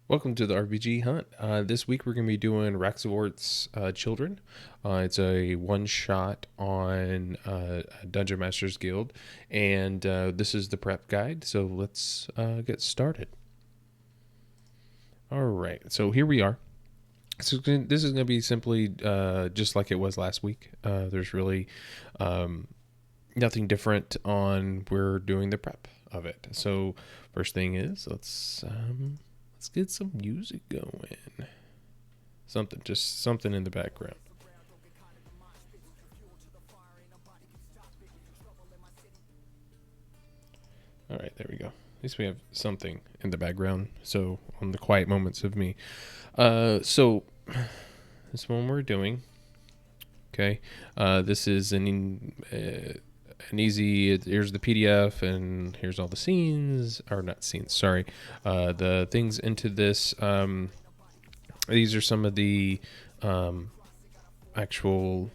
Welcome to the RPG Hunt. This week we're going to be doing Raxivort's Children. It's a one-shot on Dungeon Masters Guild, and this is the prep guide, so let's get started. All right, so here we are. So this is going to be simply just like it was last week. There's really nothing different on we're doing the prep of it. So first thing is let's get some music going. Just something in the background. All right, there we go. At least we have something in the background. So on the quiet moments of me. So this one we're doing. Okay. This is an easy. Here's the PDF, and here's all the scenes, or not scenes. Sorry, the things into this. These are some of the actual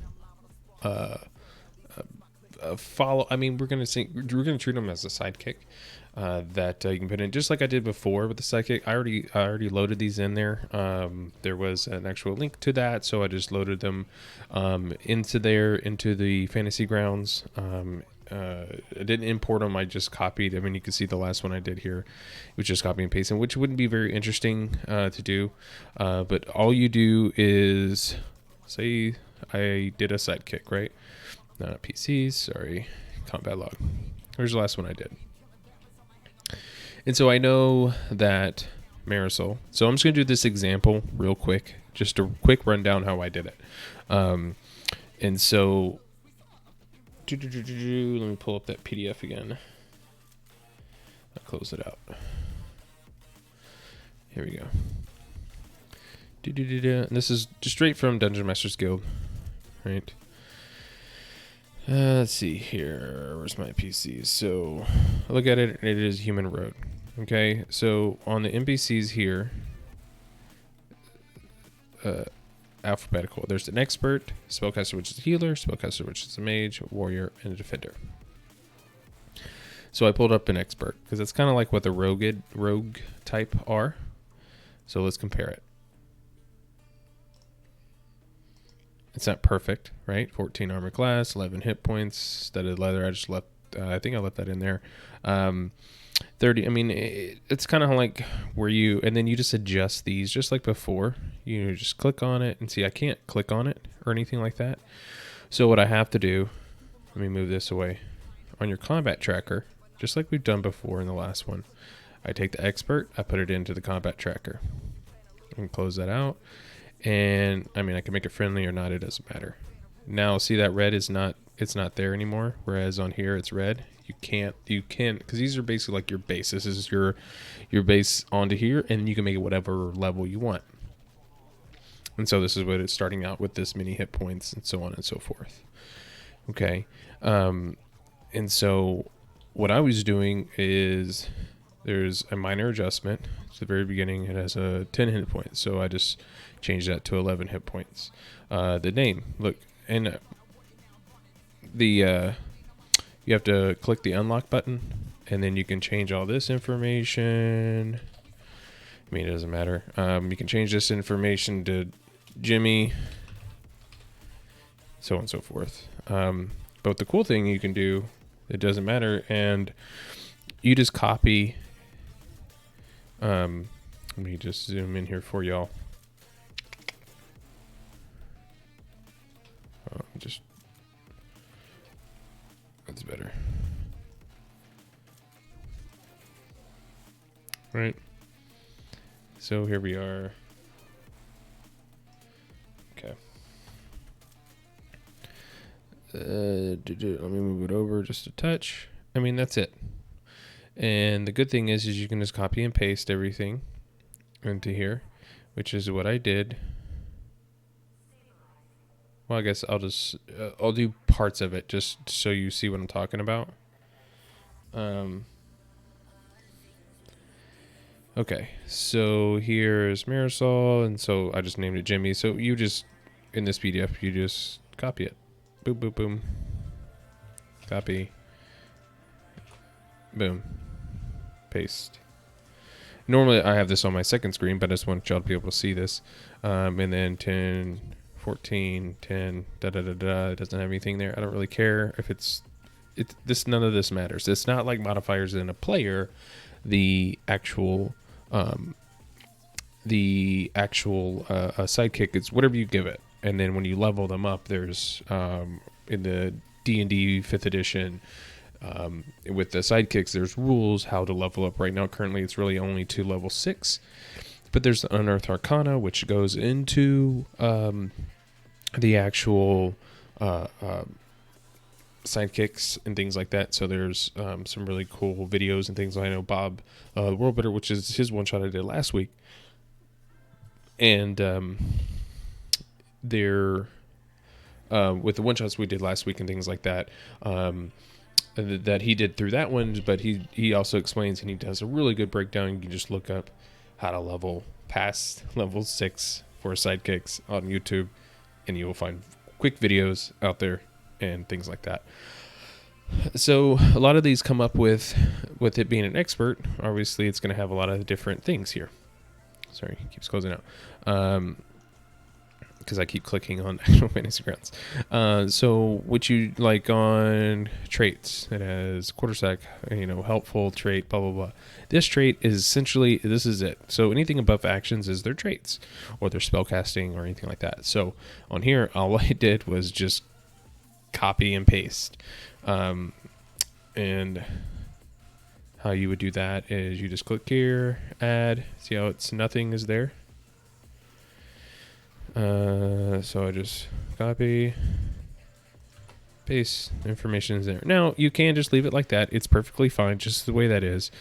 follow. I mean, we're gonna treat them as a sidekick that you can put in, just like I did before with the sidekick. I already loaded these in there. There was an actual link to that, so I just loaded them into the Fantasy Grounds. I didn't import them. I just copied. I mean, you can see the last one I did here, which is copy and pasting, which wouldn't be very interesting to do. But all you do is say I did a sidekick, right? Not PCs. Sorry, combat log. Here's the last one I did. And so I know that Marisol. So I'm just going to do this example real quick. Just a quick rundown how I did it. And so let me pull up that PDF again. I'll close it out. Here we go. And this is just straight from Dungeon Masters Guild, right? Let's see here. Where's my PC? So I look at it, and it is human rogue. Okay, so on the NPCs here, alphabetical. There's an expert, spellcaster, which is a healer, spellcaster, which is a mage, a warrior, and a defender. So I pulled up an expert because it's kind of like what the rogue type are. So let's compare it. It's not perfect, right? 14 armor class, 11 hit points, studded leather. I just left. I think I left that in there. 30. I mean, it's kind of like where you, and then you just adjust these just like before. You just click on it and see, I can't click on it or anything like that. So what I have to do, let me move this away. On your combat tracker, just like we've done before in the last one, I take the expert, I put it into the combat tracker. I can close that out. And I mean, I can make it friendly or not. It doesn't matter. Now, see that red is not, it's not there anymore. Whereas on here, it's red. You can't, because these are basically like your base. This is your base onto here, and you can make it whatever level you want. And so this is what it's starting out with, this many hit points and so on and so forth. Okay. And so what I was doing is there's a minor adjustment. At the very beginning, it has a 10 hit points. So I just changed that to 11 hit points. The name, look, and you have to click the unlock button, and then you can change all this information. I mean, it doesn't matter. You can change this information to Jimmy, so on and so forth. But the cool thing you can do, it doesn't matter, and you just copy. Let me just zoom in here for y'all. That's better. Right. So here we are. Okay. Let me move it over just a touch. I mean, that's it. And the good thing is you can just copy and paste everything into here, which is what I did. Well, I guess I'll do parts of it just so you see what I'm talking about. Okay, so here's Marisol, and so I just named it Jimmy. So you just, in this PDF, you just copy it. Boom, boom, boom. Copy. Boom. Paste. Normally I have this on my second screen, but I just want y'all to be able to see this. And then 10, 14, 10, da da da da. It doesn't have anything there. I don't really care if none of this matters. It's not like modifiers in a player. The actual sidekick is whatever you give it, and then when you level them up, there's in the D&D 5th edition, with the sidekicks, there's rules how to level up. Right now, currently, it's really only to level 6, but there's the Unearthed Arcana, which goes into the actual sidekicks and things like that. So there's some really cool videos and things. I know Bob, the World Better, which is his one shot I did last week, and they're with the one shots we did last week and things like that, that he did through that one. But he also explains, and he does a really good breakdown. You can just look up how to level past level 6 for sidekicks on YouTube, and you will find quick videos out there and things like that. So a lot of these come up with it being an expert. Obviously, it's going to have a lot of different things here. Sorry, it keeps closing out. Because I keep clicking on actual fantasy grounds. So what you like on traits, it has quarter sack, helpful trait, blah, blah, blah. This trait is essentially, this is it. So anything above actions is their traits or their spellcasting or anything like that. So on here, all I did was just copy and paste. And how you would do that is you just click here, add, see how nothing is there. So I just copy, paste, information is there. Now you can just leave it like that. It's perfectly fine, just the way that is.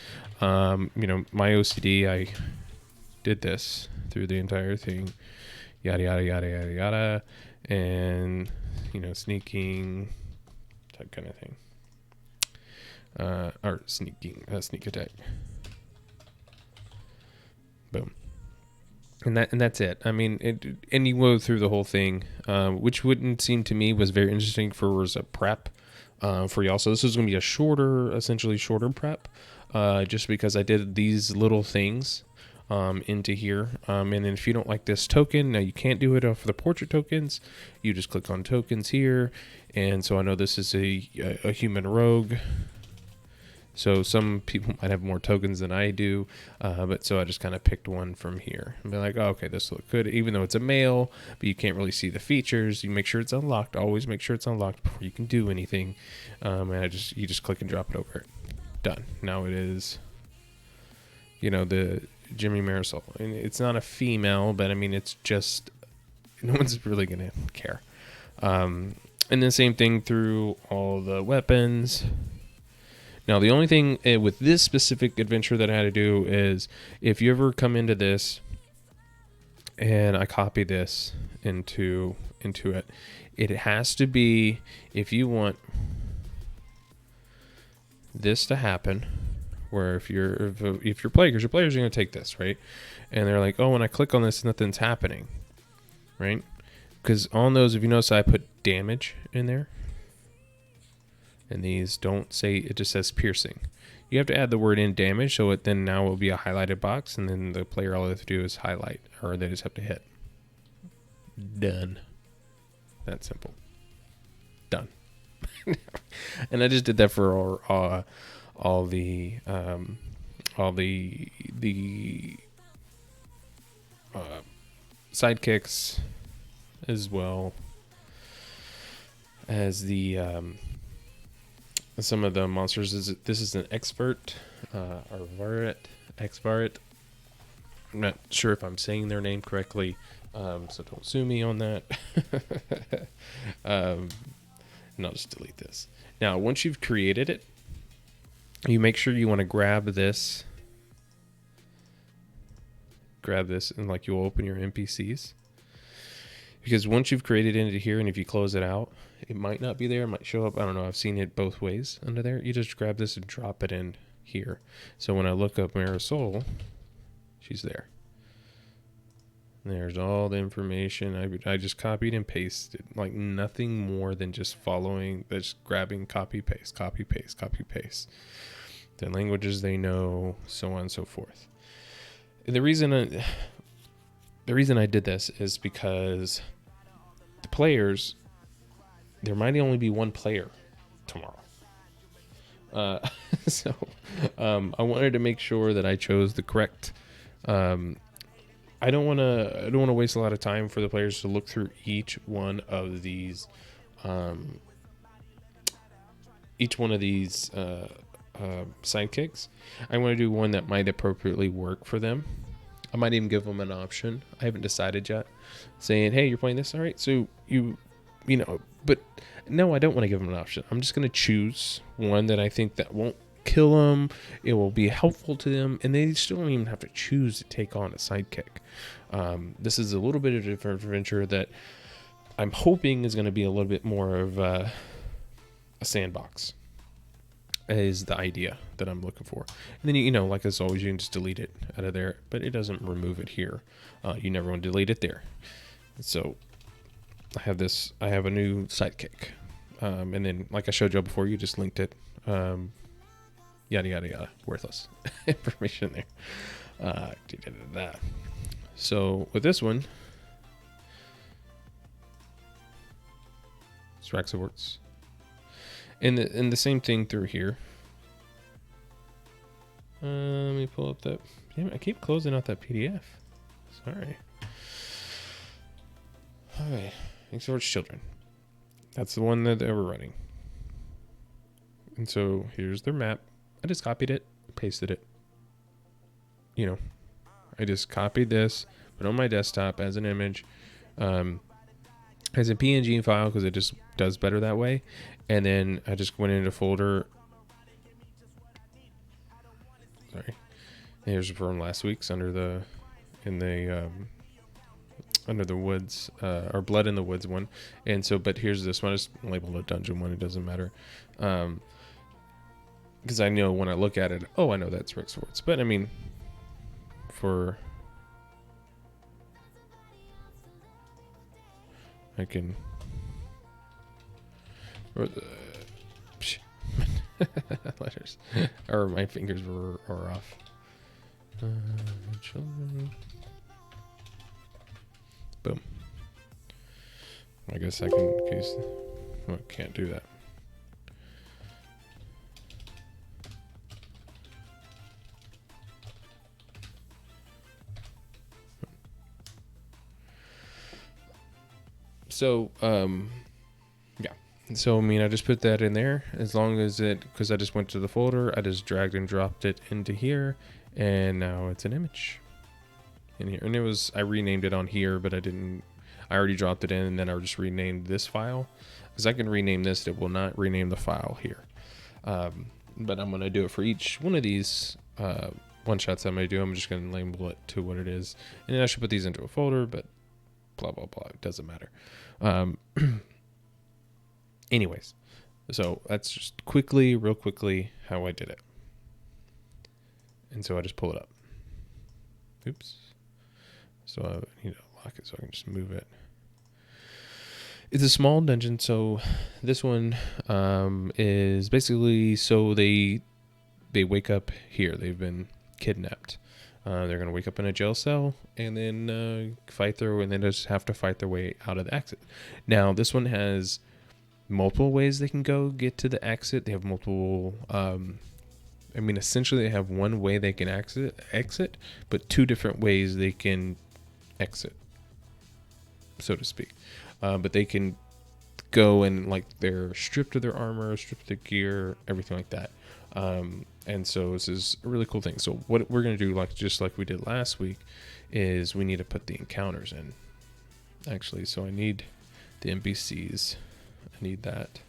My OCD, I did this through the entire thing, yada, yada, yada, yada, yada. And, sneaking type kind of thing. Or sneak attack. Boom. And that's it. I mean, and you go through the whole thing, which wouldn't seem to me was very interesting as a prep for y'all. So this is going to be essentially shorter prep, just because I did these little things into here. And then if you don't like this token, now you can't do it off the portrait tokens. You just click on tokens here. And so I know this is a human rogue. So some people might have more tokens than I do, but so I just kind of picked one from here and be like, oh, okay, this looks good, even though it's a male, but you can't really see the features. You make sure it's unlocked. Always make sure it's unlocked before you can do anything. And you just click and drop it over it. Done. Now it is, the Jimmy Marisol. And it's not a female, but I mean, it's just, no one's really going to care. And the same thing through all the weapons. Now, the only thing with this specific adventure that I had to do is if you ever come into this and I copy this into it, it has to be, if you want this to happen, where if your player, because your players are going to take this, right? And they're like, oh, when I click on this, nothing's happening, right? Because on those, if you notice, I put damage in there. And these don't say, it just says piercing. You have to add the word in damage, so it then now will be a highlighted box, and then the player, all they have to do is highlight, or they just have to hit. Done. That simple. Done. And I just did that for all the sidekicks, as well as the some of the monsters. This is an expert, or Exvaret. I'm not sure if I'm saying their name correctly, so don't sue me on that. And I'll just delete this. Now, once you've created it, you make sure you want to grab this, and like you'll open your NPCs. Because once you've created into here, and if you close it out, it might not be there. It might show up. I don't know. I've seen it both ways under there. You just grab this and drop it in here. So when I look up Marisol, she's there. There's all the information. I just copied and pasted. Like nothing more than just following, just grabbing, copy, paste, copy, paste, copy, paste. The languages they know, so on and so forth. The reason I did this is because the players, there might only be one player tomorrow. So I wanted to make sure that I chose the correct. I don't want to waste a lot of time for the players to look through each one of these sidekicks. I want to do one that might appropriately work for them. I might even give them an option. I haven't decided yet. Saying, hey, you're playing this? All right. So but no, I don't want to give them an option. I'm just going to choose one that I think that won't kill them. It will be helpful to them. And they still don't even have to choose to take on a sidekick. This is a little bit of a different adventure that I'm hoping is going to be a little bit more of a sandbox. Is the idea that I'm looking for. And then, like as always, you can just delete it out of there, but it doesn't remove it here. You never want to delete it there. So I have a new sidekick. And then, like I showed you before, you just linked it. Yada, yada, yada. Worthless information there. So with this one, it's Raxivorts. And the same thing through here. Let me pull up that. Damn it, I keep closing out that PDF. Sorry. Alright. Raxivort Children. That's the one that they were running. And so here's their map. I just copied it, pasted it. I just copied this, put it on my desktop as an image. As a PNG file because it just does better that way. And then I just went into folder. Sorry. Here's from last week's under the woods or Blood in the Woods one. And so, but here's this one. I just labeled a dungeon one. It doesn't matter. Because I know when I look at it, I know that's Raxivorts. But I mean, I can. Letters, or my fingers are off. Children. Boom. I guess I can case. Well, can't do that. So, yeah. So, I just put that in there as long as because I just went to the folder, I just dragged and dropped it into here, and now it's an image in here. And I renamed it on here, but I already dropped it in, and then I just renamed this file because I can rename this. It will not rename the file here. But I'm going to do it for each one of these one shots I'm going to do. I'm just going to label it to what it is. And then I should put these into a folder, but blah, blah, blah. It doesn't matter. Anyways, so that's just real quickly how I did it. And so I just pull it up. Oops. So I need to lock it so I can just move it. It's a small dungeon. So this one is basically so they wake up here. They've been kidnapped. They're going to wake up in a jail cell and then and then just have to fight their way out of the exit. Now, this one has multiple ways they can get to the exit. They have multiple, essentially they have one way they can exit, but two different ways they can exit, so to speak. But they can go and they're stripped of their armor, stripped of their gear, everything like that. And so this is a really cool thing. So what we're going to do, just like we did last week, is we need to put the encounters in. Actually, so I need the NPCs. I need that.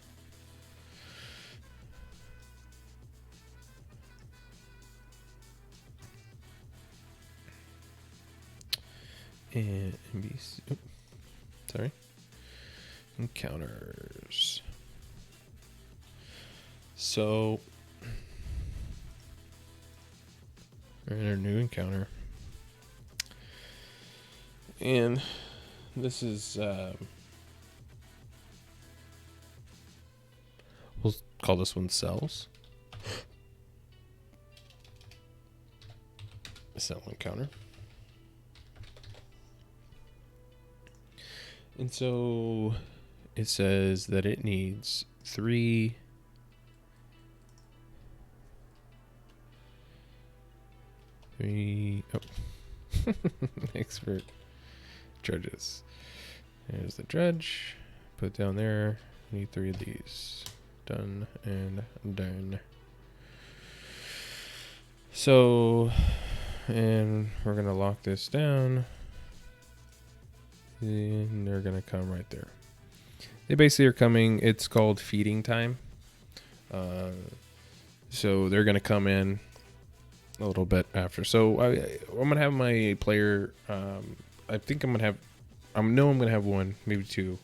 And NPC. Sorry. Encounters. So we're in our new encounter. And this is we'll call this one cells. Settlement counter. And so it says that it needs 3 expert dredges. There's the dredge. Put it down there. Need 3 of these. Done and done. So, and we're going to lock this down. And they're going to come right there. They basically are coming, it's called feeding time. So they're going to come in a little bit after. So I'm going to have my player, I think I'm going to have, I know I'm going to have 1, maybe 2.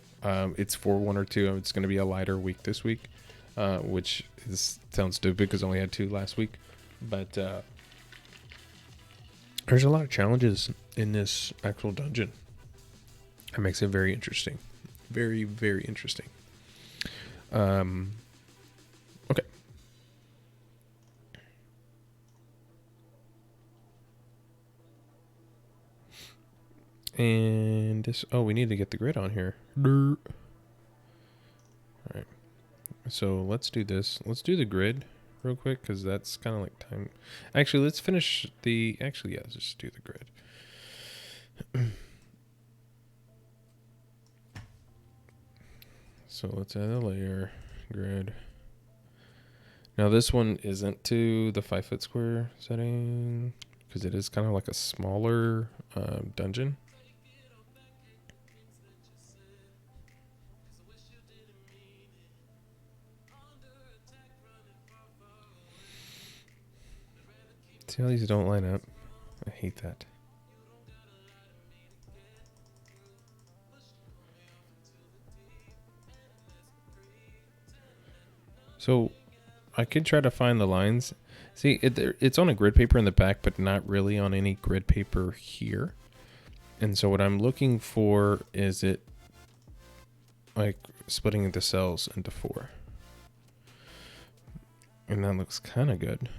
It's for 1 or 2. It's going to be a lighter week this week, which sounds stupid because I only had 2 last week. But there's a lot of challenges in this actual dungeon. It makes it very interesting. Very, very interesting. Okay. And this, oh, we need to get the grid on here. All right. So let's do this. Let's do the grid real quick because that's kind of like time. Actually, let's finish the, actually, yeah, let's just do the grid. So let's add a layer grid. Now this one isn't to the 5-foot square setting because it is kind of like a smaller dungeon. See how these don't line up? I hate that. So I could try to find the lines. See, it's on a grid paper in the back, but not really on any grid paper here. And so what I'm looking for is it like splitting the cells into 4. And that looks kind of good.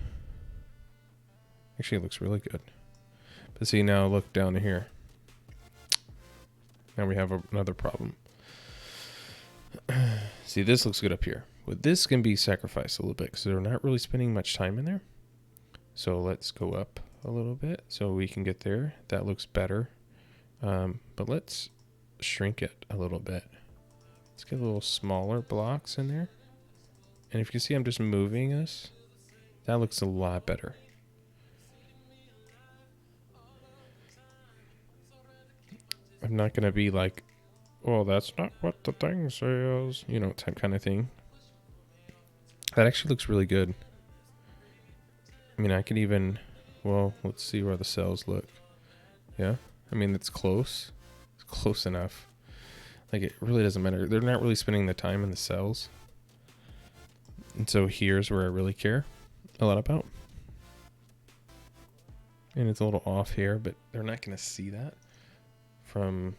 Actually, it looks really good. But see, now look down here. Now we have another problem. See, this looks good up here. But this can be sacrificed a little bit because they're not really spending much time in there. So let's go up a little bit so we can get there. That looks better. But let's shrink it a little bit. Let's get a little smaller blocks in there. And if you can see, I'm just moving this. That looks a lot better. I'm not going to be like, well, that's not what the thing says, you know, type kind of thing. That actually looks really good. I mean, I could even, well, let's see where the cells look. Yeah, I mean, it's close. It's close enough. Like, it really doesn't matter. They're not really spending the time in the cells. And so here's where I really care a lot about. And it's a little off here, but they're not going to see that from...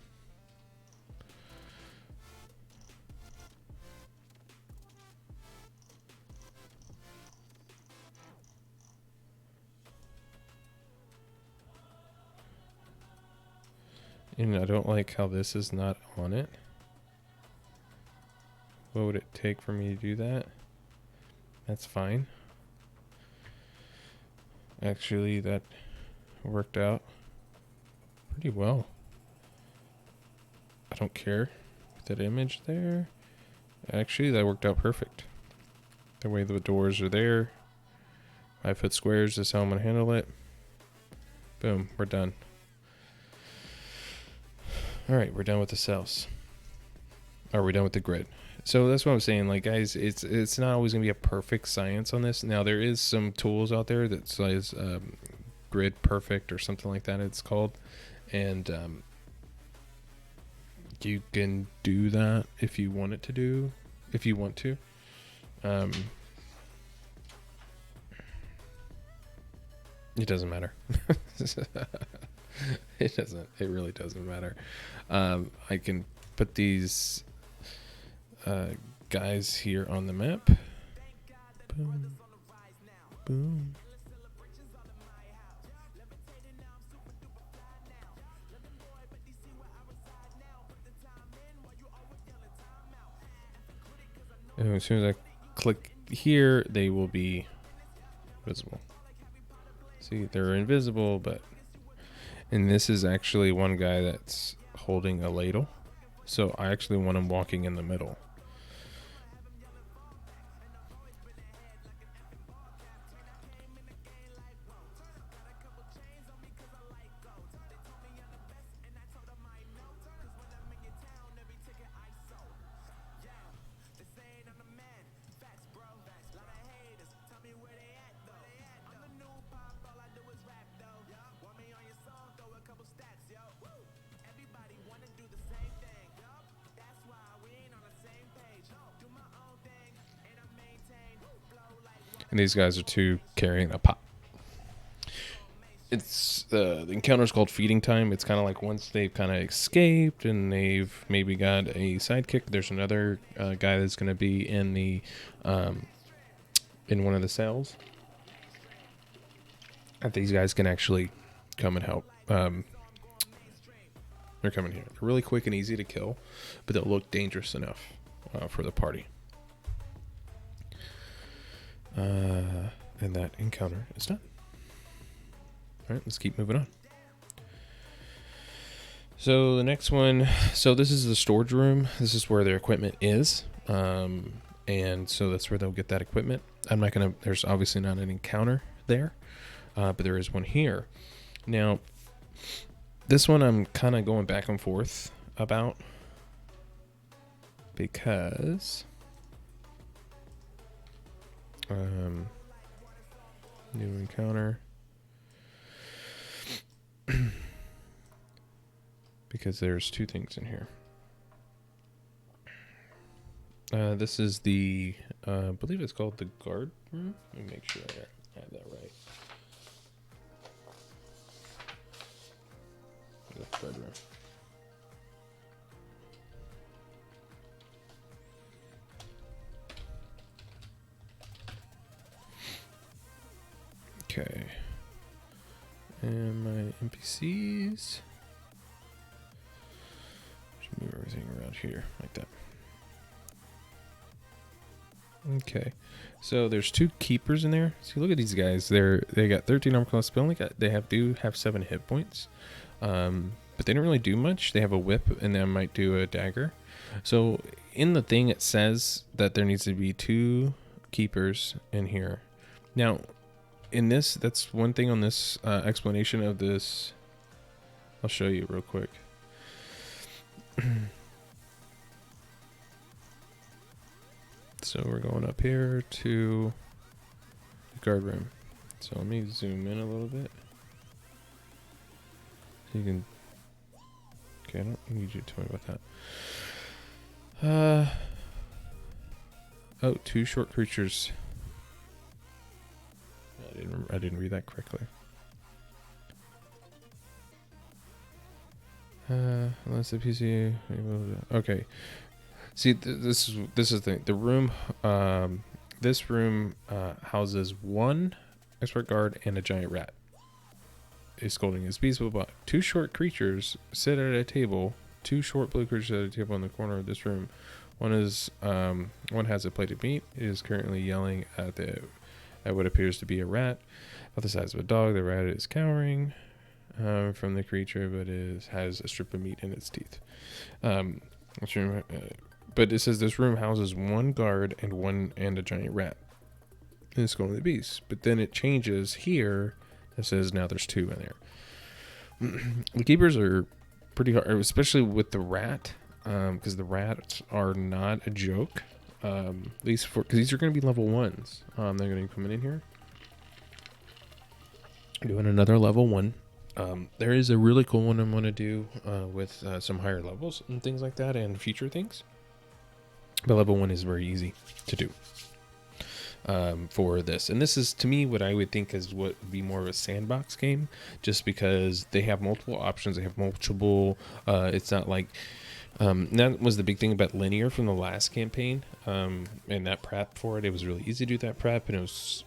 And I don't like how this is not on it. What would it take for me to do that? That's fine. Actually, that worked out pretty well. I don't care with that image there. Actually, that worked out perfect. The way the doors are there. 5-foot squares is how I'm going to handle it. Boom, we're done. All right, we're done with the cells. Or we're done with the grid. So that's what I'm saying. Like, guys, it's not always going to be a perfect science on this. Now, there is some tools out there that says Grid Perfect or something like that it's called. And you can do that if you want it to do. If you want to. It doesn't matter. It doesn't. It really doesn't matter. I can put these guys here on the map. Boom. Boom. And as soon as I click here, they will be visible. See, they're invisible, but... And this is actually one guy that's holding a ladle. So I actually want him walking in the middle. And these guys are two carrying a pot. It's the encounter is called feeding time. It's kind of like once they've kind of escaped and they've maybe got a sidekick. There's another guy that's going to be in the in one of the cells. That these guys can actually come and help. They're coming here. They're really quick and easy to kill, but they'll look dangerous enough for the party. And that encounter is done. All right, let's keep moving on. So the next one, so this is the storage room. This is where their equipment is. And so that's where they'll get that equipment. There's obviously not an encounter there, but there is one here. Now, this one I'm kind of going back and forth about because new encounter. Because there's two things in here. This is the, I believe it's called the guard room. Let me make sure I have that right. The guard room. Okay. And my NPCs. Just move everything around here like that. Okay. So there's two keepers in there. See, look at these guys. They got 13 armor class, but do have 7 hit points. But they don't really do much. They have a whip and they might do a dagger. So in the thing it says that there needs to be 2 keepers in here. Now, in this, that's one thing on this explanation of this. I'll show you real quick. So we're going up here to the guard room. So let me zoom in a little bit. So you can... Okay, I don't need you to tell me about that. Oh, 2 short creatures. I didn't read that correctly. Unless the PC... Okay. See, this is the thing. The room, this room houses 1 expert guard and a giant rat. Is scolding his beast, but 2 short creatures sit at a table. 2 short blue creatures at a table in the corner of this room. One has a plate of meat. It is currently yelling at what appears to be a rat, about the size of a dog. The rat is cowering from the creature, but has a strip of meat in its teeth. But it says this room houses 1 guard and a giant rat. And it's going to the beast. But then it changes here. It says now there's 2 in there. The keepers are pretty hard, especially with the rat, because the rats are not a joke. At least because these are going to be level 1s. They're going to be coming in here. Doing another level 1. There is a really cool one I'm going to do with some higher levels and things like that and future things. But level 1 is very easy to do for this. And this is, to me, what I would think is what would be more of a sandbox game, just because they have multiple options. They have multiple, it's not like, that was the big thing about linear from the last campaign, and that prep for it. It was really easy to do that prep, and it was,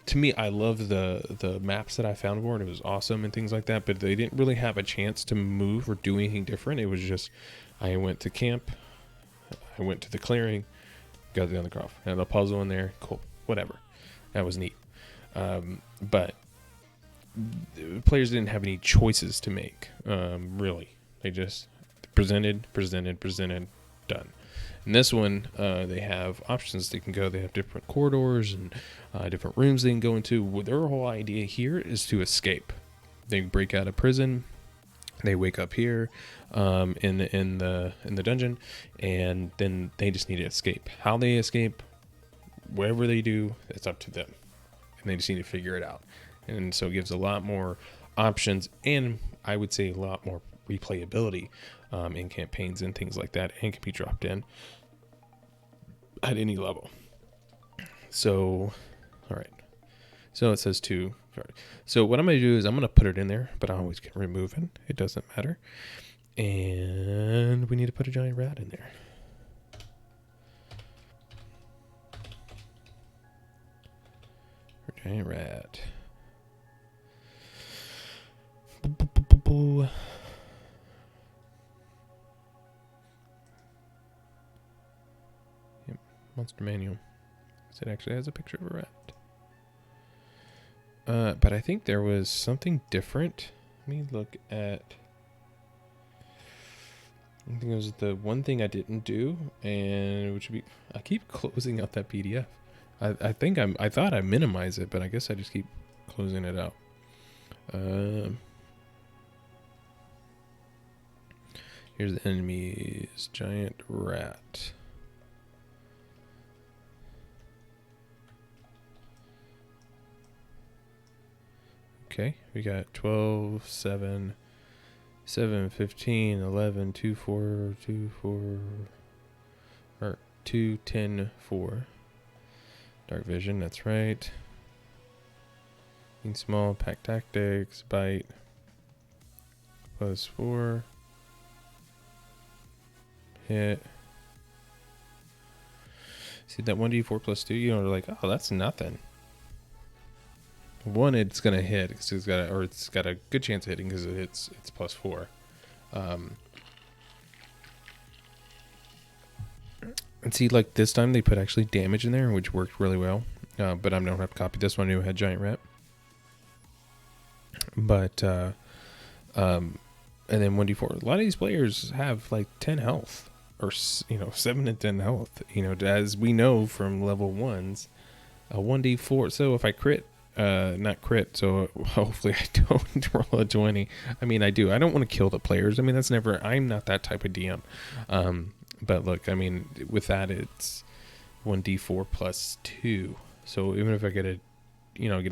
to me, I love the maps that I found for it. It was awesome and things like that, but they didn't really have a chance to move or do anything different. It was just, I went to camp, I went to the clearing, Got the undercroft. And a puzzle in there. Cool. Whatever. That was neat. But the players didn't have any choices to make, really. They just presented, done. In this one, they have options they can go. They have different corridors and different rooms they can go into. Their whole idea here is to escape. They break out of prison. They wake up here in the dungeon, and then they just need to escape. How they escape, whatever they do, it's up to them, and they just need to figure it out. And so it gives a lot more options, and I would say a lot more replayability in campaigns and things like that, and can be dropped in at any level. So, all right. So it says 2. So what I'm going to do is I'm going to put it in there, but I always can remove it. It doesn't matter. And we need to put a giant rat in there. Giant rat. Yep, monster manual. It actually has a picture of a rat. But I think there was something different. Let me look at. I think it was the one thing I didn't do, and which would be. I keep closing out that PDF. I think I thought I minimized it, but I guess I just keep closing it out. Here's the enemies. Giant rat. Okay, we got 12, 7, 7, 15, 11, 2, 4, 2, 4, or 2, 10, 4. Dark vision, that's right. Being small, pack tactics, bite, +4, hit. See that 1d4 +2, you know, like, oh, that's nothing. One, it's gonna hit because it's got a good chance of hitting because it's +4. And see, like this time they put actually damage in there, which worked really well. But I don't have to copy this one. It had giant rat. But and then 1d4. A lot of these players have like 10 health, or 7 and 10 health. As we know from level 1s, a 1d4. So if I crit. Not crit, so hopefully I don't roll a 20. I mean, I do. I don't want to kill the players. I mean, that's never. I'm not that type of DM. But look, I mean, with that, it's 1d4 +2. So even if I get a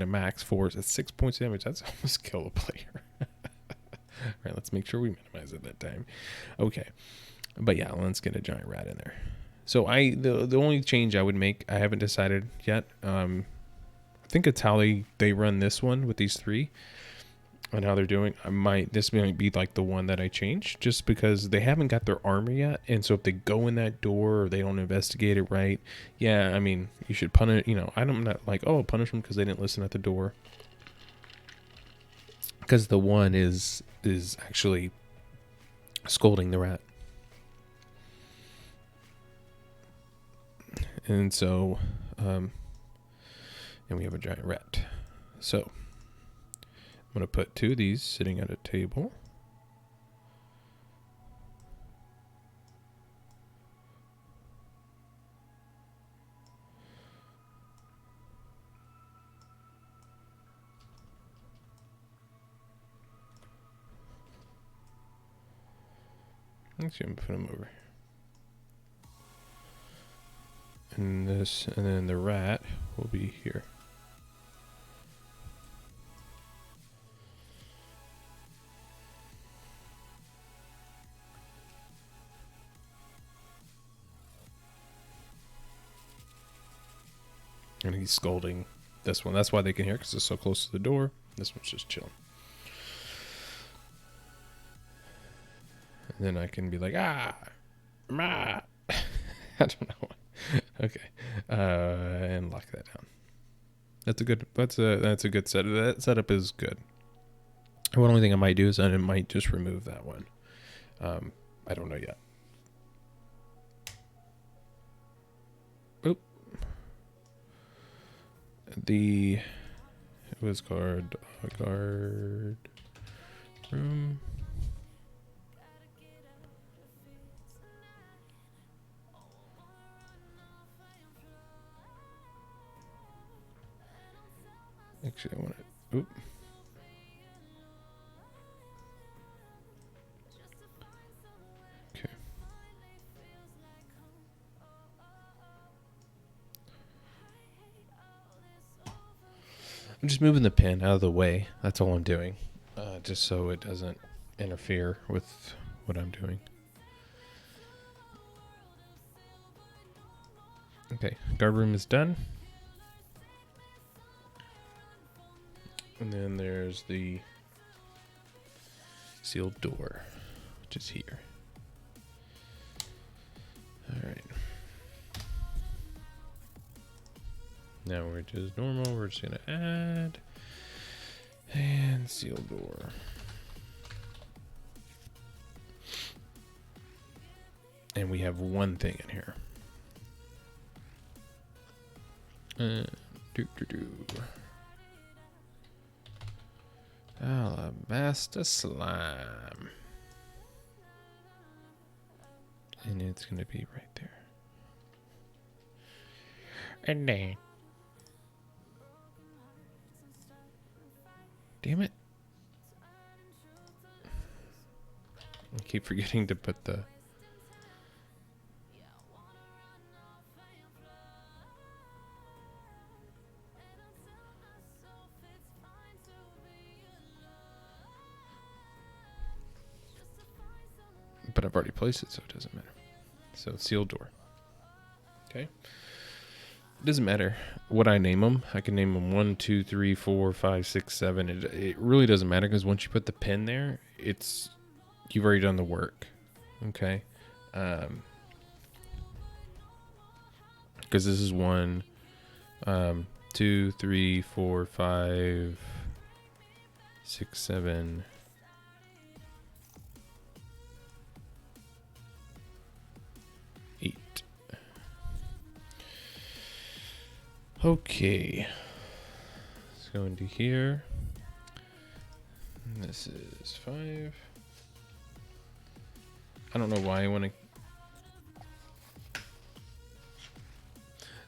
max 4, that's 6 points damage. That's almost kill a player. All right, let's make sure we minimize it that time. Okay, but yeah, let's get a giant rat in there. So the only change I would make, I haven't decided yet. I think it's how they run this one with these 3 and how they're doing. This might be like the one that I change just because they haven't got their armor yet. And so if they go in that door or they don't investigate it right, yeah, I mean, you should punish, I'm not like, oh, punish them because they didn't listen at the door. Because the one is actually scolding the rat. And so, and we have a giant rat. So I'm going to put 2 of these sitting at a table. Actually, I'm going to put them over. And then the rat will be here. And he's scolding this one. That's why they can hear, because it's so close to the door. This one's just chilling. And then I can be like, I don't know. Okay. And lock that down. That's a good setup. That setup is good. One only thing I might do is I might just remove that one. I don't know yet. it was called guard room. Actually, I want it. Oop. Okay. I'm just moving the pin out of the way. That's all I'm doing. Just so it doesn't interfere with what I'm doing. Okay, guard room is done. And then there's the sealed door, which is here. All right. Now we're just normal. We're just gonna add and sealed door. And we have one thing in here. Alabaster slime. And it's going to be right there. And then. Damn it. I keep forgetting to put the... But I've already placed it, so it doesn't matter. So sealed door. Okay. It doesn't matter what I name them. I can name them 1, 2, 3, 4, 5, 6, 7. It really doesn't matter because once you put the pin there, you've already done the work. Okay. Because this is 1, 2, 3, 4, 5, 6, 7. Okay, let's go into here. This is 5. I don't know why I want to.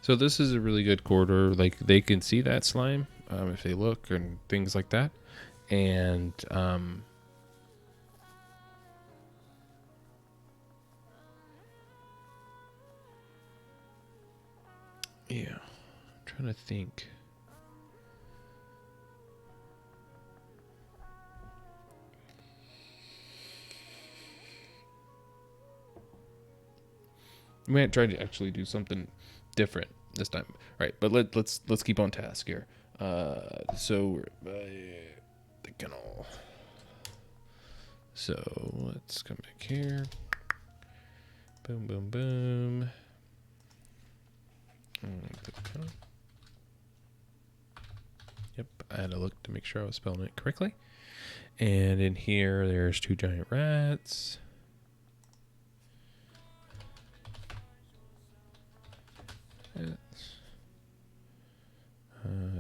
So this is a really good corridor. Like they can see that slime if they look and things like that. And yeah. Trying to think. We might try to actually do something different this time. All right, but let's keep on task here. So we're the kennel. So let's come back here. Boom, boom, boom. Yep, I had to look to make sure I was spelling it correctly. And in here, there's 2 giant rats.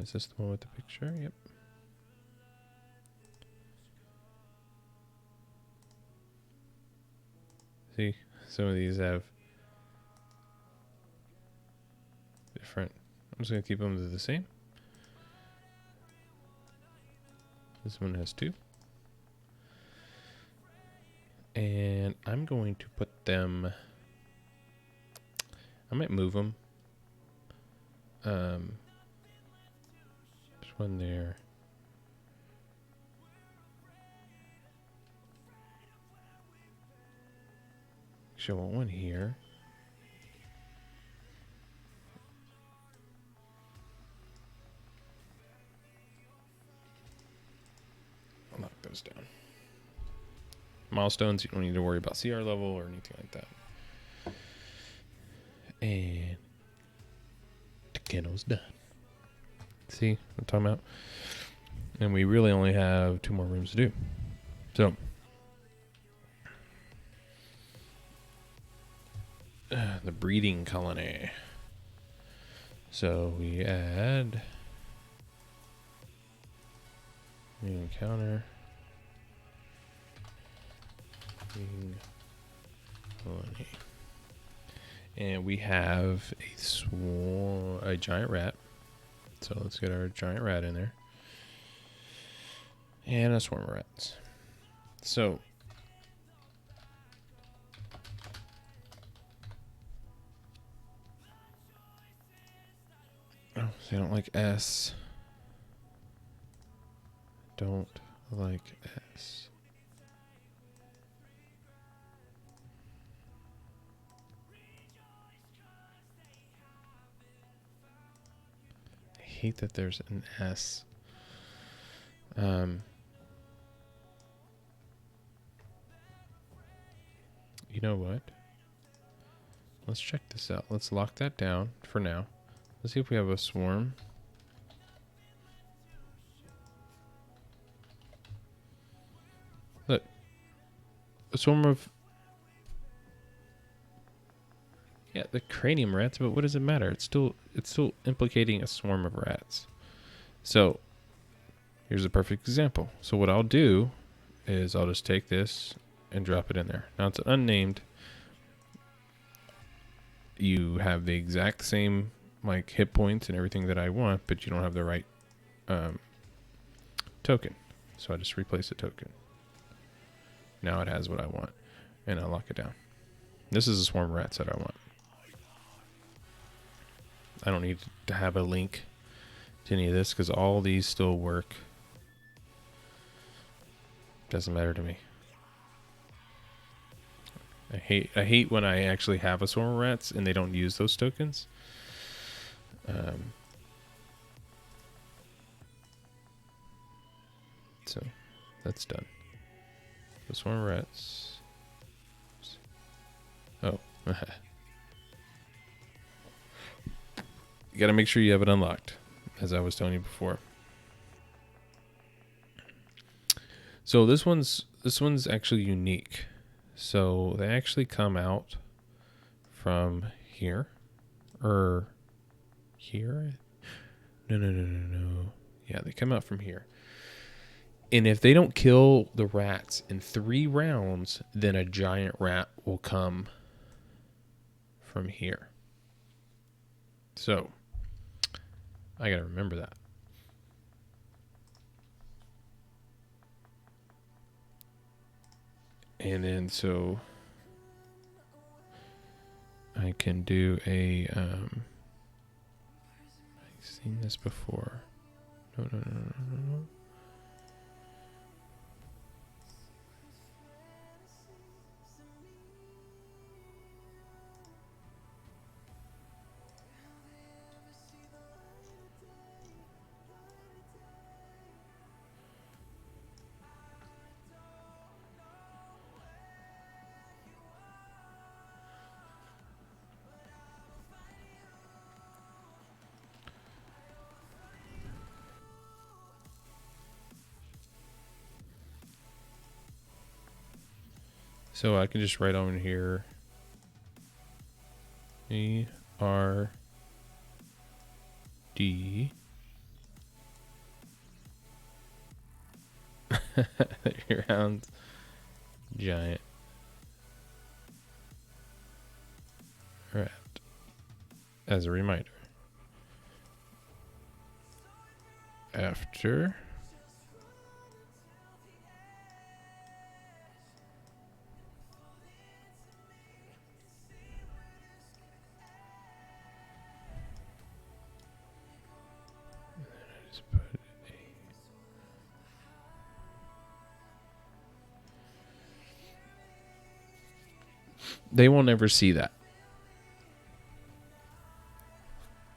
Is this the one with the picture? Yep. See, some of these have different. I'm just going to keep them the same. This one has 2. And I'm going to put them... I might move them. There's one there. Actually, I want one here. I'll knock those down. Milestones, you don't need to worry about CR level or anything like that. And the kennel's done. See what I'm talking about? And we really only have 2 more rooms to do. So the breeding colony. So we add New encounter. Green colony. And we have a giant rat. So let's get our giant rat in there. And a swarm of rats. So oh, they don't like S. Don't like S. I hate that there's an S. You know what? Let's check this out. Let's lock that down for now. Let's see if we have a swarm. Look. A swarm of... Yeah, the cranium rats, but what does it matter? It's still implicating a swarm of rats. So, here's a perfect example. So what I'll do is I'll just take this and drop it in there. Now it's unnamed. You have the exact same like hit points and everything that I want, but you don't have the right token. So I just replace the token. Now it has what I want, and I'll lock it down. This is a swarm of rats that I want. I don't need to have a link to any of this because all these still work. Doesn't matter to me. I hate when I actually have a swarm of rats and they don't use those tokens. So that's done. The swarm of rats. Oh. You gotta make sure you have it unlocked, as I was telling you before. So this one's actually unique. So they actually come out from here, or here. No. Yeah, they come out from here. And if they don't kill the rats in 3 rounds, then a giant rat will come from here. So I gotta remember that. And then so I can do a I've seen this before. No. So I can just write on here ERD round giant rat as a reminder. After they will never see that.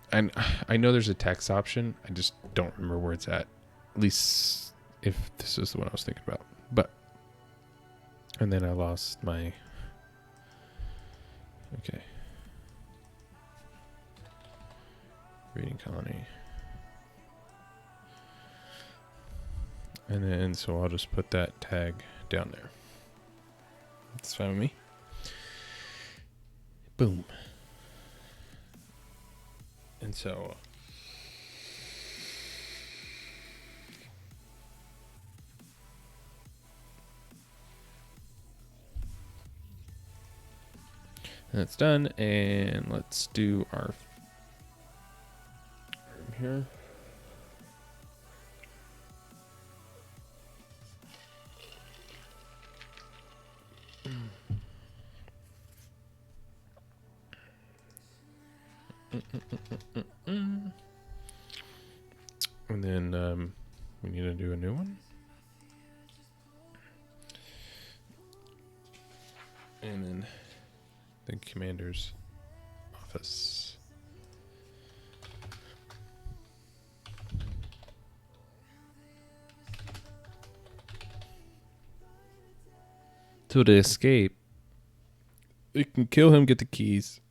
And I know there's a text option. I just don't remember where it's at least if this is the one I was thinking about. But, and then I lost my, okay. Reading colony. And then, so I'll just put that tag down there. That's fine with me. Boom. And so That's done, and let's do our room here. And then we need to do a new one. And then the commander's office. So to escape, you can kill him, get the keys,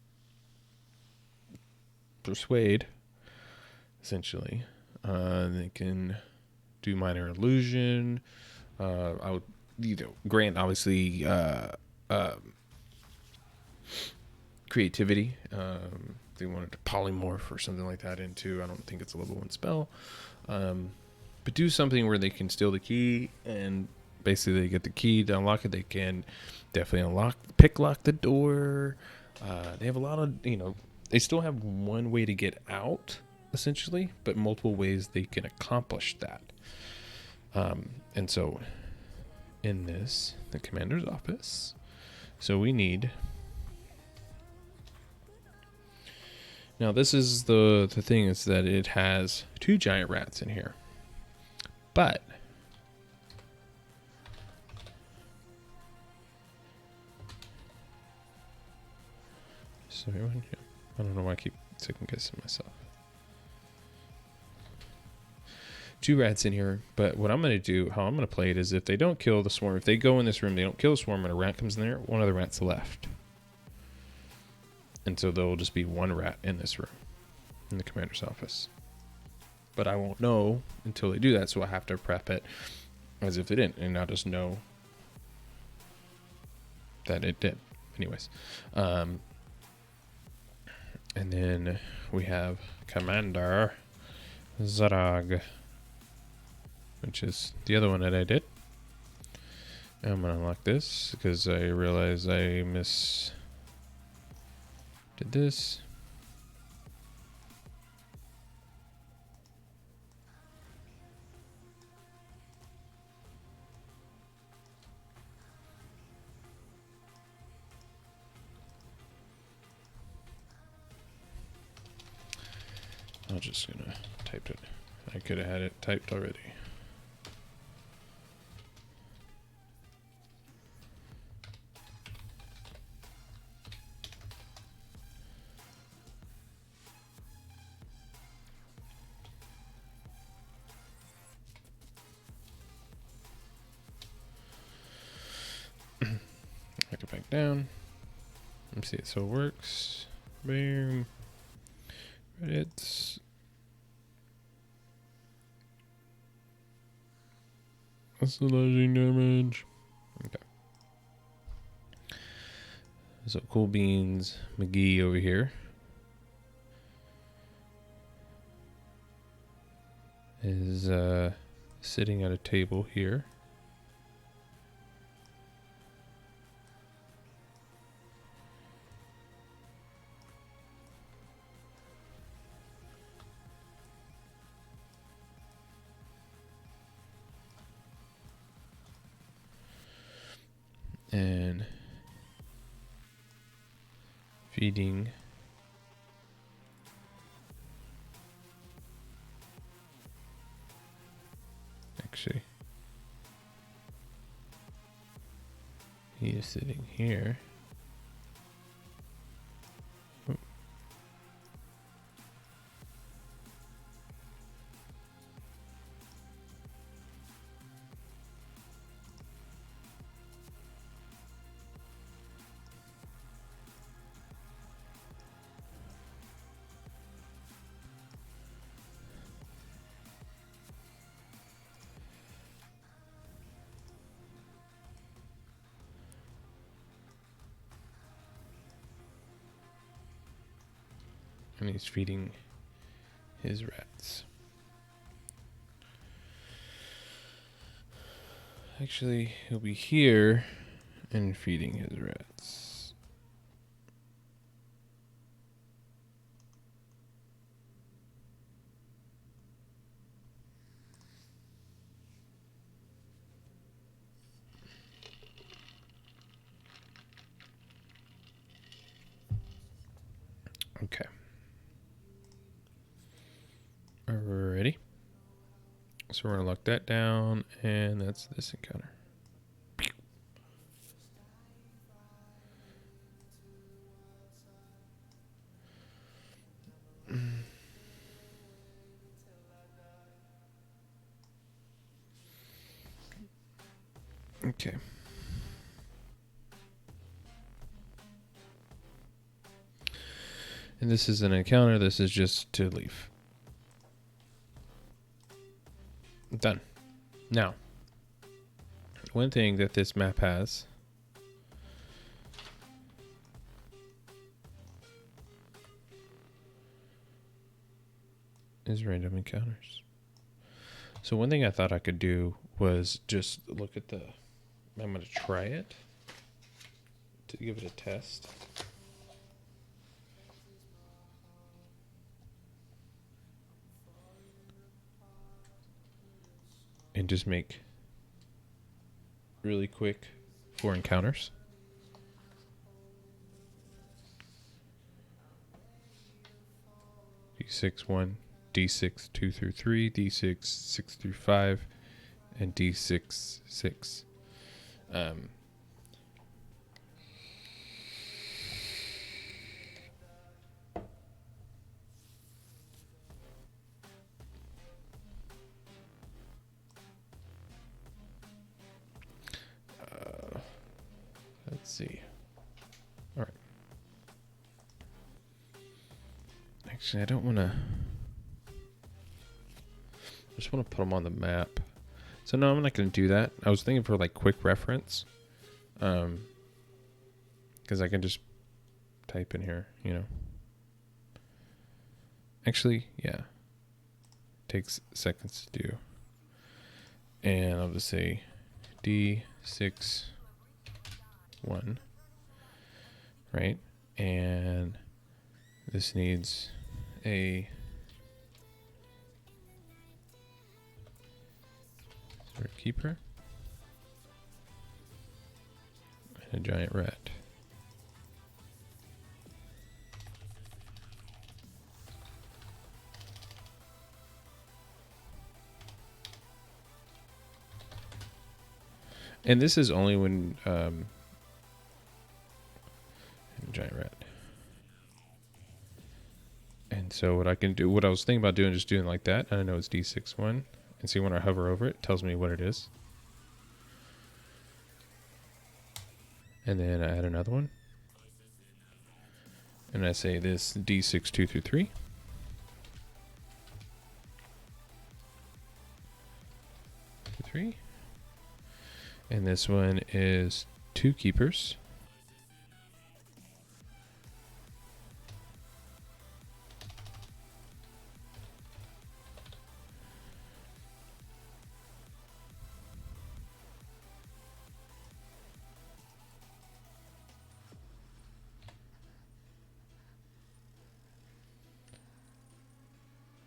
persuade, essentially. They can do minor illusion. I would, grant obviously creativity. They wanted to polymorph or something like that into. I don't think it's a level 1 spell. But do something where they can steal the key, and basically they get the key to unlock it. They can definitely pick lock the door. They have a lot of, they still have one way to get out, essentially, but multiple ways they can accomplish that. And so in the commander's office, so we need, now this is the thing, is that it has 2 giant rats in here, but I don't know why I keep second guessing myself. 2 rats in here, but what I'm going to do, how I'm going to play it, is if they don't kill the swarm, if they go in this room, they don't kill the swarm, and a rat comes in there, one of the rats left. And so there'll just be 1 rat in this room, in the commander's office. But I won't know until they do that, so I have to prep it as if they didn't, and I'll just know that it did. Anyways. And then we have Commander Zarag, which is the other one that I did. I'm going to unlock this because I realized I did this. I'm just going to type it. I could have had it typed already. I go back down. Let's see it. So it works. Boom. Credits. That's the slashing damage. Okay. So Cool Beans McGee over here is sitting at a table here. And feeding actually he is sitting here. Oh. And he's feeding his rats. Actually, he'll be here and feeding his rats. So we're going to lock that down, and that's this encounter. Okay. And this is an encounter. This is just to leave. Done. Now, one thing that this map has is random encounters. So one thing I thought I could do was just look at the... I'm going to try it to give it a test. And just make really quick 4 encounters. D6 1, D6 2 through 3, D6 6 through 5, and D6 6. Let's see. All right. Actually, I don't want to... I just want to put them on the map. So no, I'm not going to do that. I was thinking for like quick reference. Because I can just type in here, you know. Actually, yeah. Takes seconds to do. And I'll just say D6 1. Right? And this needs a sort of keeper and a giant rat. And this is only when giant rat. And so what I can do, what I was thinking about doing, just doing like that. I know it's D6 1, and see when I hover over it, it tells me what it is. And then I add another one, and I say this D6 2 through 3. 3. And this one is 2 keepers.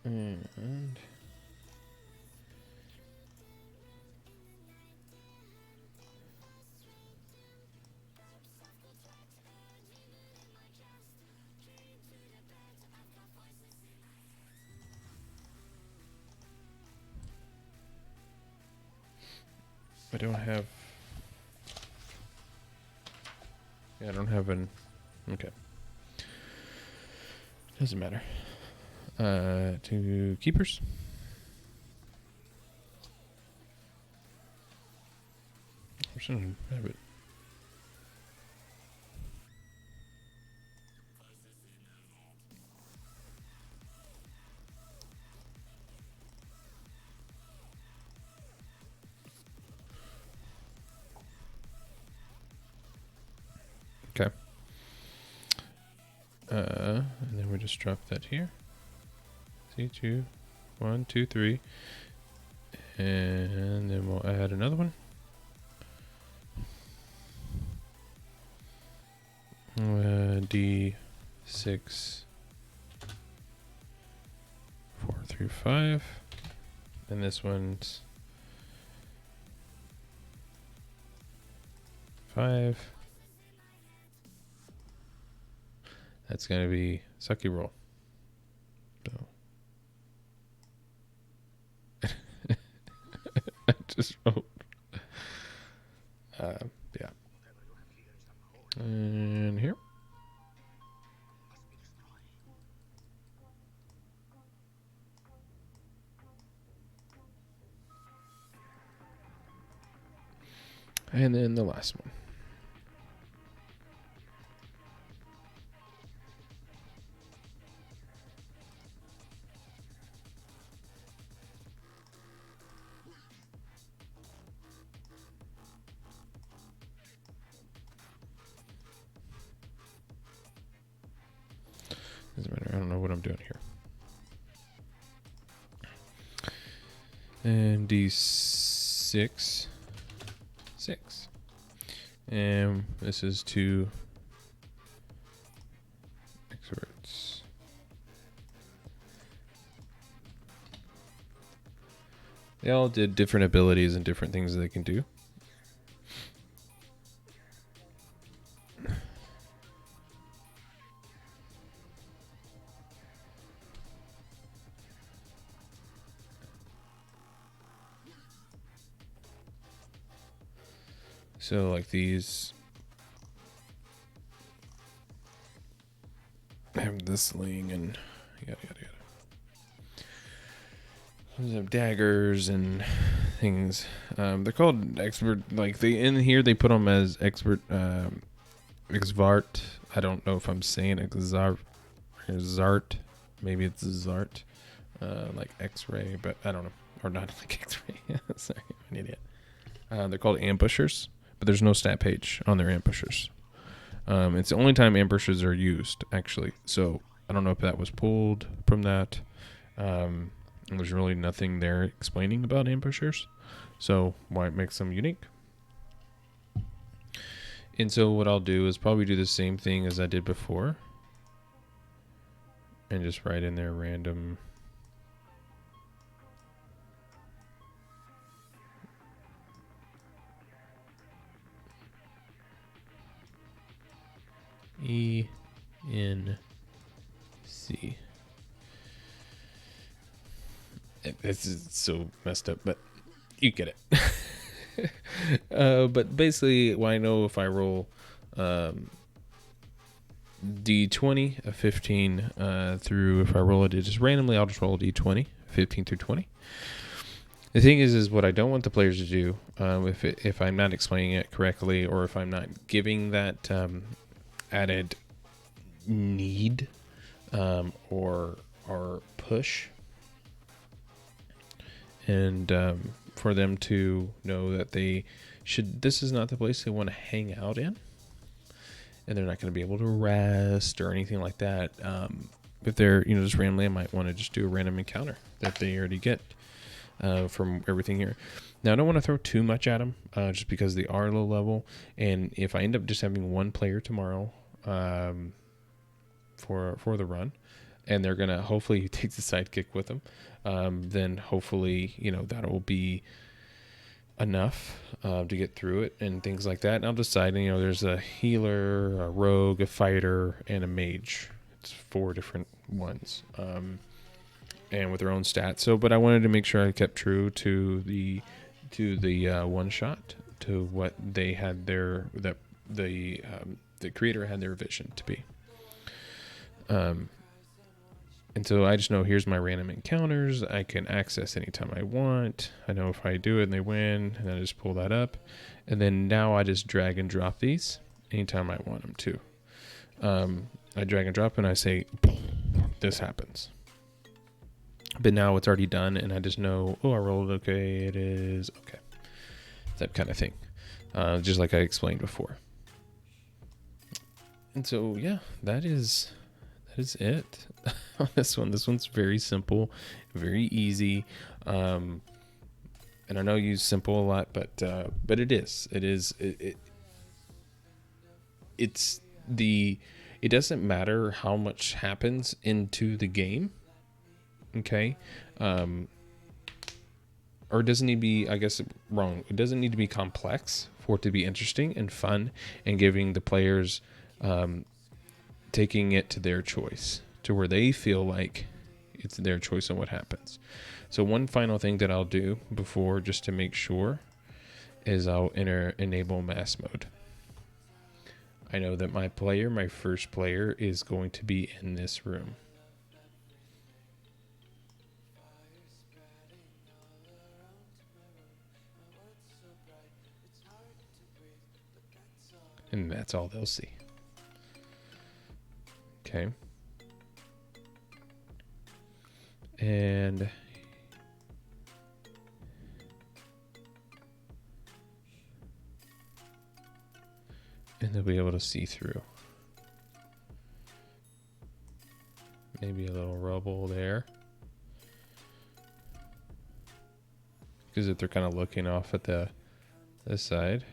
And I don't have... Yeah, I don't have an... Okay. Doesn't matter. 2 keepers. I shouldn't have it. Okay. And then we just drop that here. See, 2, 1, 2, 3. And then we'll add another one. D6 4 through 5. And this one's 5. That's going to be sucky roll. So just wrote. Yeah. And here. And then the last one. Doesn't matter. I don't know what I'm doing here. And D6. 6. And this is 2 experts. They all did different abilities and different things that they can do. So like these have the sling and yada yada yada. These have daggers and things. They're called expert. Like they in here they put them as expert. Raxivort. I don't know if I'm saying Zart. Maybe it's Zart. Like X-ray, but I don't know. Or not like X-ray. Sorry, I'm an idiot. They're called ambushers, but there's no stat page on their ambushers. It's the only time ambushers are used, actually. So I don't know if that was pulled from that. There's really nothing there explaining about ambushers. So why it makes them unique. And so what I'll do is probably do the same thing as I did before. And just write in there random. ENC. This is so messed up, but you get it. But basically, well, I know if I roll D20, a 15 through, if I roll it just randomly, I'll just roll a D20, 15 through 20. The thing is what I don't want the players to do, if I'm not explaining it correctly, or if I'm not giving that added need or push, and for them to know that they should, this is not the place they want to hang out in, and they're not going to be able to rest or anything like that. If they're, just randomly, I might want to just do a random encounter that they already get from everything here. Now, I don't want to throw too much at them, just because they are low level, and if I end up just having one player tomorrow for the run, and they're going to hopefully take the sidekick with them, then hopefully, that will be enough to get through it and things like that. And I'll decide, there's a healer, a rogue, a fighter, and a mage. It's 4 different ones, and with their own stats. So, but I wanted to make sure I kept true to the one shot, to what they had the creator had their vision to be. And so I just know here's my random encounters. I can access anytime I want. I know if I do it and they win, and I just pull that up. And then now I just drag and drop these anytime I want them to. I drag and drop and I say, this happens. But now it's already done, and I just know, I rolled okay, it is okay. That kind of thing. Just like I explained before. And so, yeah, that is it on this one. This one's very simple, very easy. And I know you use simple a lot, but it doesn't matter how much happens into the game. Okay. Or it doesn't need to be, I guess wrong. It doesn't need to be complex for it to be interesting and fun, and giving the players, taking it to their choice, to where they feel like it's their choice on what happens. So one final thing that I'll do before, just to make sure, is I'll enable mass mode. I know that my first player, is going to be in this room. And that's all they'll see. Okay. And they'll be able to see through. Maybe a little rubble there. Because if they're kind of looking off at this side.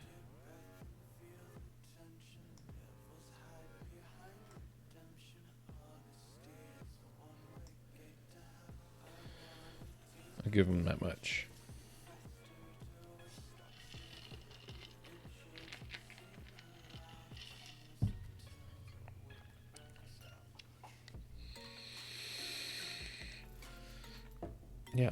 I'll give them that much. Yeah.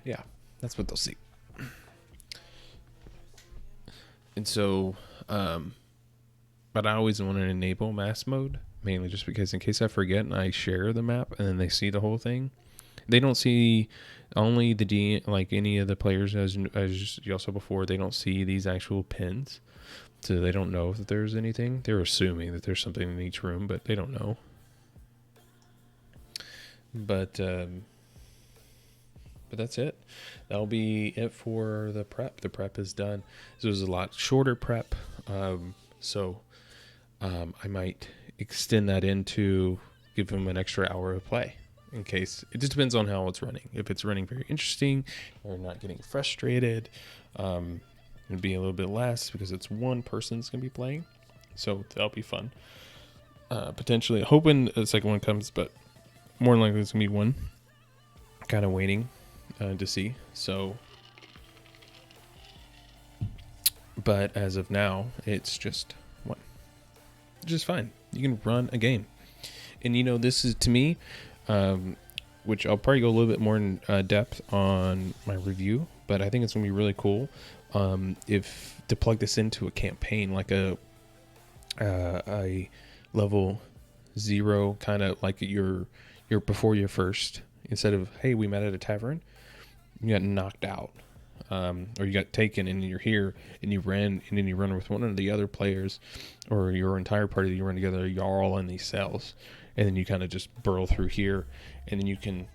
Yeah, that's what they'll see. And so, but I always want to enable mass mode, mainly just because in case I forget and I share the map and then they see the whole thing, they don't see only like any of the players, as you saw before, they don't see these actual pins. So they don't know that there's anything. They're assuming that there's something in each room, but they don't know. But that's it. That'll be it for the prep. The prep is done. This was a lot shorter prep. So I might extend that into give them an extra hour of play in case. It just depends on how it's running. If it's running very interesting or not getting frustrated, it'd be a little bit less because it's one person that's going to be playing. So that'll be fun. Potentially hoping the second one comes, but more than likely it's going to be one. Kind of waiting to see. So, but as of now, it's just one. Just fine. You can run a game. And this is to me, which I'll probably go a little bit more in depth on my review, but I think it's going to be really cool if to plug this into a campaign, like a level 0, kind of like your before your first, instead of, hey, we met at a tavern, you got knocked out, or you got taken and you're here and you ran and then you run with one of the other players or your entire party that you run together, you're all in these cells, and then you kind of just burrow through here, and then you can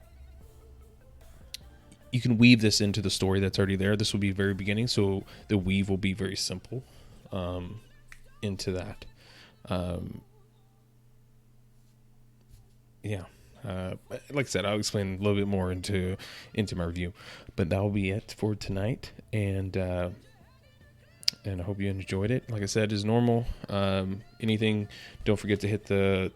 weave this into the story that's already there. This will be very beginning, so the weave will be very simple into that. Yeah. Like I said, I'll explain a little bit more into my review, but that will be it for tonight. And I hope you enjoyed it. Like I said, as normal, anything, don't forget to hit the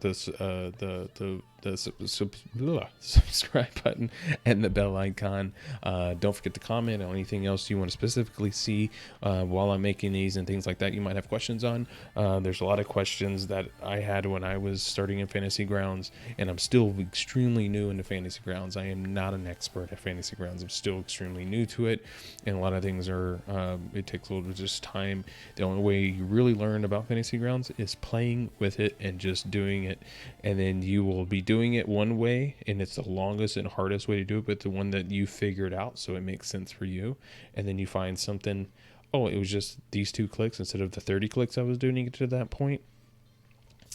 subscribe button and the bell icon. Don't forget to comment on anything else you want to specifically see while I'm making these and things like that you might have questions on. There's a lot of questions that I had when I was starting in Fantasy Grounds, and I'm still extremely new into Fantasy Grounds. I am not an expert at Fantasy Grounds. I'm still extremely new to it, and a lot of things are it takes a little bit of just time. The only way you really learn about Fantasy Grounds is playing with it and just doing it, and then you will be doing it one way, and it's the longest and hardest way to do it, but the one that you figured out so it makes sense for you. And then you find something, oh, it was just these 2 clicks instead of the 30 clicks I was doing to get to that point.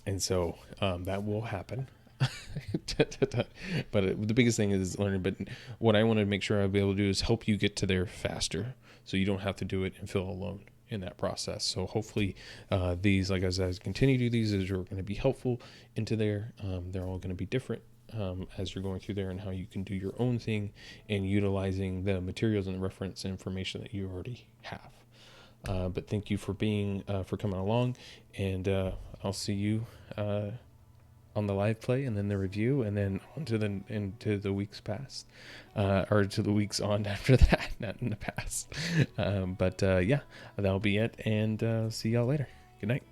And so that will happen. But the biggest thing is learning. But what I want to make sure I'll be able to do is help you get to there faster, so you don't have to do it and feel alone in that process. So hopefully these, like as I continue to do these, are going to be helpful into there. They're all going to be different. as you're going through there, and how you can do your own thing and utilizing the materials and the reference information that you already have. But thank you for coming along, and I'll see you on the live play, and then the review, and then into the weeks past, or to the weeks on after that, not in the past. But yeah, that'll be it, and see y'all later. Good night.